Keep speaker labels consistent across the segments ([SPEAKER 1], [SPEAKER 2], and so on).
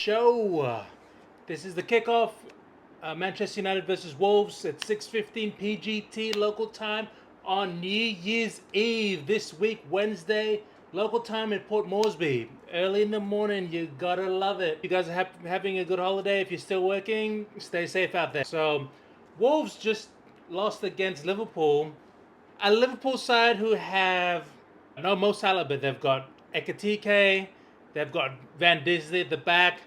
[SPEAKER 1] show. This is the kickoff. Manchester United versus Wolves at 6:15 PGT local time on New Year's Eve this week, Wednesday, local time in Port Moresby. Early in the morning, you gotta love it. You guys are having a good holiday. If you're still working, stay safe out there. So, Wolves just lost against Liverpool. A Liverpool side who have no Mo Salah, but they've got Ekatike, they've got Van Dijk at the back.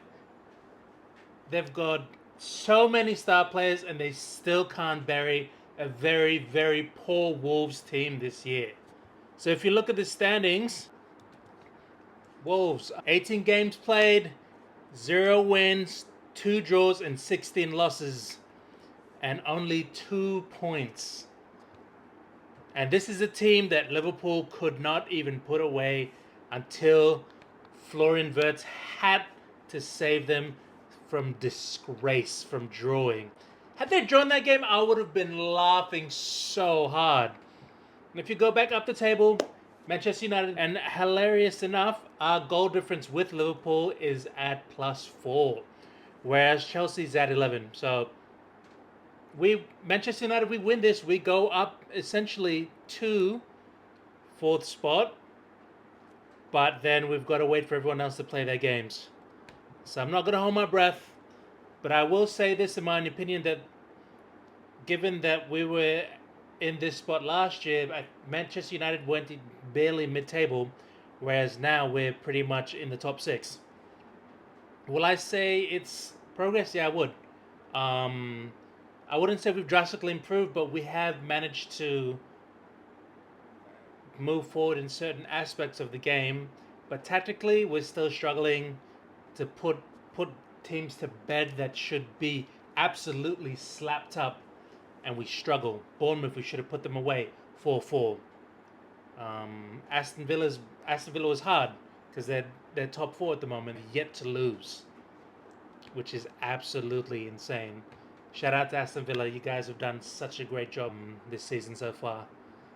[SPEAKER 1] They've got so many star players, and they still can't bury a very, very poor Wolves team this year. So if you look at the standings, Wolves, 18 games played, 0 wins, 2 draws, and 16 losses, and only 2 points. And this is a team that Liverpool could not even put away until Florian Wirtz had to save them from disgrace, from drawing. Had they drawn that game, I would have been laughing so hard. And if you go back up the table, Manchester United, and hilarious enough, our goal difference with Liverpool is at +4, whereas Chelsea's at 11. So Manchester United, we win this, we go up essentially to 4th spot, but then we've got to wait for everyone else to play their games. So I'm not going to hold my breath, but I will say this in my opinion, that given that we were in this spot last year, Manchester United went barely mid-table, whereas now we're pretty much in the top 6. Will I say it's progress? Yeah, I would. I wouldn't say we've drastically improved, but we have managed to move forward in certain aspects of the game. But tactically, we're still struggling to put teams to bed that should be absolutely slapped up, and we struggle. Bournemouth, we should have put them away 4-4. Aston Villa was hard because they're top 4 at the moment, yet to lose, which is absolutely insane. Shout out to Aston Villa. You guys have done such a great job this season so far.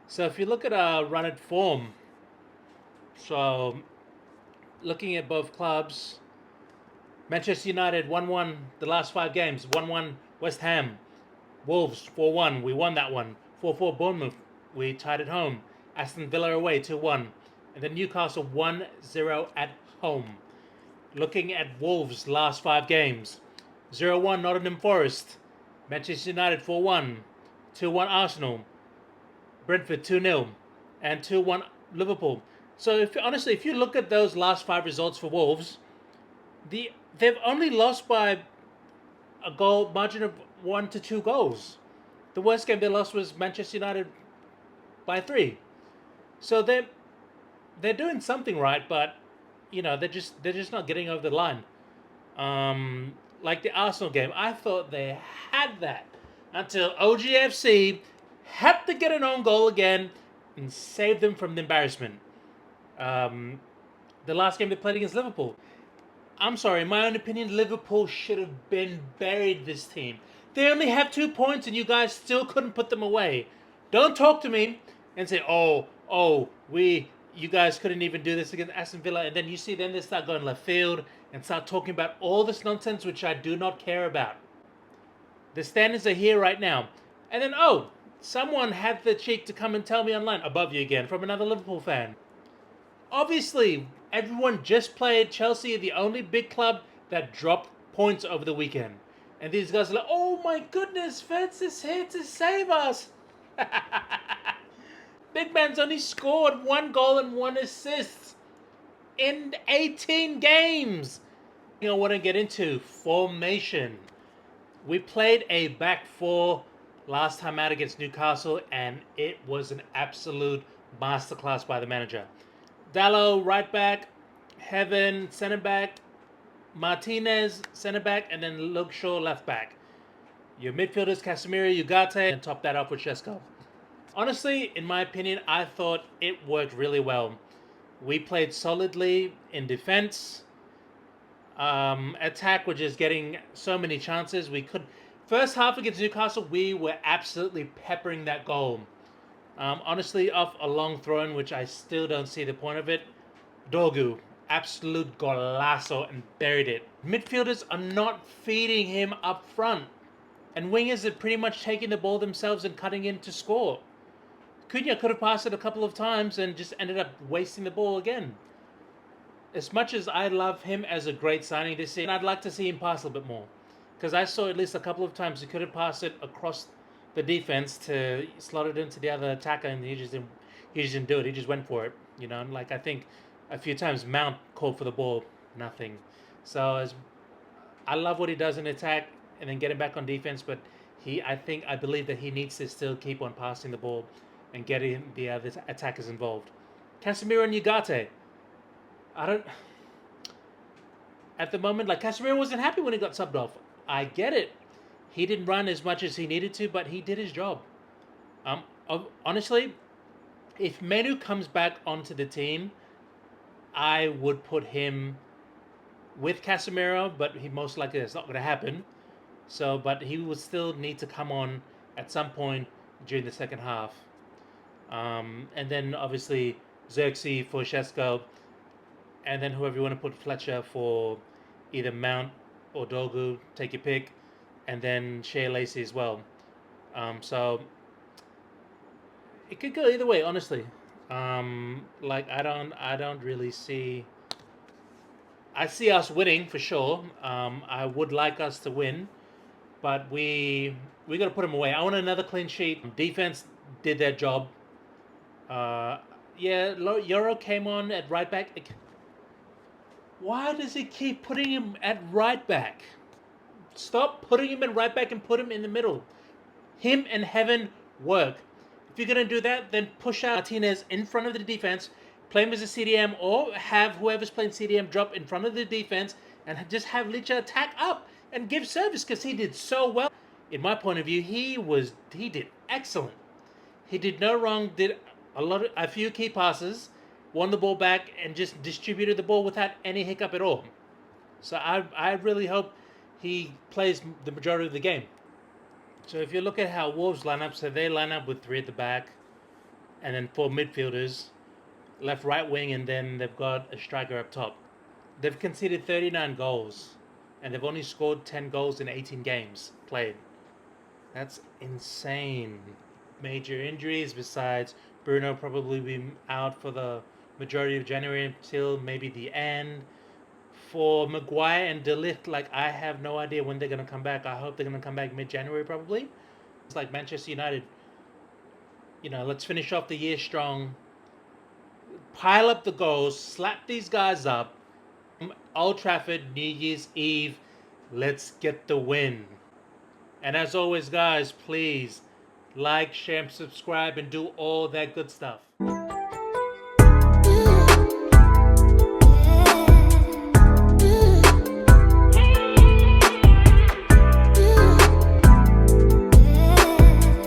[SPEAKER 1] So if you look at our run at form, so looking at both clubs, Manchester United 1-1 the last 5 games. 1-1 West Ham. Wolves 4-1. We won that one. 4-4 Bournemouth. We tied at home. Aston Villa away 2-1. And then Newcastle 1-0 at home. Looking at Wolves' last 5 games. 0-1 Nottingham Forest. Manchester United 4-1. 2-1 Arsenal. Brentford 2-0. And 2-1 Liverpool. So if you look at those last 5 results for Wolves, they've only lost by a goal margin of 1 to 2 goals. The worst game they lost was Manchester United by 3. So they're doing something right, but they're just not getting over the line. Like the Arsenal game, I thought they had that until OGFC had to get an own goal again and save them from the embarrassment. The last game they played against Liverpool, I'm sorry, in my own opinion, Liverpool should have been buried this team. They only have 2 points and you guys still couldn't put them away. Don't talk to me and say, you guys couldn't even do this against Aston Villa. And then they start going left field and start talking about all this nonsense, which I do not care about. The standards are here right now. And then, someone had the cheek to come and tell me online, above you again, from another Liverpool fan. Obviously, everyone just played Chelsea, the only big club that dropped points over the weekend. And these guys are like, oh my goodness, Vince is here to save us. Big man's only scored 1 goal and 1 assist in 18 games. I want to get into formation. We played a back 4 last time out against Newcastle, and it was an absolute masterclass by the manager. Dallo, right back, Heaven, centre back, Martinez, centre back, and then Luke Shaw, left back. Your midfielders, Casemiro, Ugarte, and top that off with Shesko. Honestly, in my opinion, I thought it worked really well. We played solidly in defense. Attack, we're just getting so many chances. First half against Newcastle, we were absolutely peppering that goal. Honestly, off a long throw-in, which I still don't see the point of it. Dorgu, absolute golazo and buried it. Midfielders are not feeding him up front. And wingers are pretty much taking the ball themselves and cutting in to score. Cunha could have passed it a couple of times and just ended up wasting the ball again. As much as I love him as a great signing this season, I'd like to see him pass a little bit more. Because I saw at least a couple of times he could have passed it across the defense to slot it into the other attacker, and he just didn't do it. He just went for it. Like I think a few times Mount called for the ball, nothing. So I love what he does in attack and then getting back on defense, but I believe that he needs to still keep on passing the ball and getting the other attackers involved. Casemiro and Ugarte. I don't. At the moment, like Casemiro wasn't happy when he got subbed off. I get it. He didn't run as much as he needed to, but he did his job. Honestly, if Menu comes back onto the team, I would put him with Casemiro, but he most likely it's not going to happen. So, but he would still need to come on at some point during the second half. And then obviously Xerxes for Shesko, and then whoever you want to put Fletcher for either Mount or Dogu, take your pick, and then Shea Lacey as well. So it could go either way, honestly. Like I don't really see. I see us winning for sure. I would like us to win, but we got to put them away. I want another clean sheet. Defense did their job. Yeah, Euro came on at right back. Why does he keep putting him at right back? Stop putting him at right back and put him in the middle. Him and Heaven work. If you're going to do that, then push out Martinez in front of the defense, play him as a CDM, or have whoever's playing CDM drop in front of the defense and just have Licha attack up and give service, because he did so well. In my point of view, he did excellent. He did no wrong, did a few key passes, won the ball back, and just distributed the ball without any hiccup at all. So I really hope he plays the majority of the game. So if you look at how Wolves line up, so they line up with 3 at the back, and then 4 midfielders, left, right wing, and then they've got a striker up top. They've conceded 39 goals, and they've only scored 10 goals in 18 games played. That's insane. Major injuries besides Bruno probably being out for the majority of January until maybe the end. For Maguire and De Ligt, like I have no idea when they're going to come back. I hope they're going to come back mid-January probably. It's like Manchester United. Let's finish off the year strong. Pile up the goals. Slap these guys up. Old Trafford, New Year's Eve. Let's get the win. And as always, guys, please like, share, subscribe, and do all that good stuff.